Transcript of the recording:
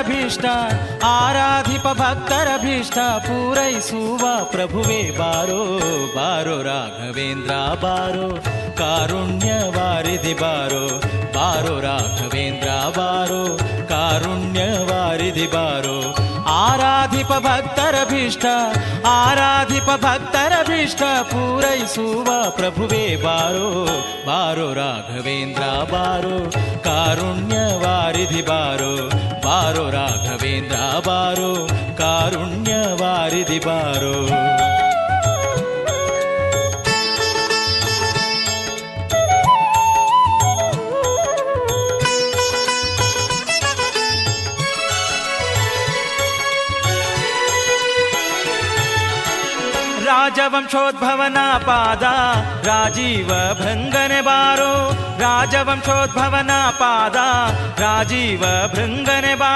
ಭಕ್ತರ ಆರಾಧಿಪ ಭಕ್ತರ ಭೀಷ್ಟ ಪೂರೈಸುವ ಪ್ರಭುವೇ ಬಾರೋ ಬಾರೋ ರಾಘವೇಂದ್ರ ಬಾರೋ ಕಾರುಣ್ಯ ವಾರಿಧಿ ಬಾರೋ ಬಾರೋ ರಾಘವೇಂದ್ರ ಬಾರೋ ಕಾರುಣ್ಯ ವಾರಿಧಿ ಬಾರೋ ಆರಾಧಿಪ ಭಕ್ತರ ಭೀಷ್ಟ ಪೂರೈಸುವ ಪ್ರಭುವೇ ಬಾರೋ ಬಾರೋ ರಾಘವೇಂದ್ರ ಬಾರೋ ಕಾರುಣ್ಯ ವಾರಿಧಿ ಬಾರೋ ಬಾರೋ ರಾಘವೇಂದ್ರ ಬಾರೋ ಕಾರುಣ್ಯ ವಾರಿಧಿ ಬಾರೋ ರಾಜವಂಶೋದ್ಭವನ ಪಾದ ರಾಜೀವ ಭೃಂಗನೆ ಬಾರೋ ರಾಜವಂಶೋದ್ಭವನ ಪಾದ ರಾಜೀವ ಭೃಂಗನೆ ಬಾರೋ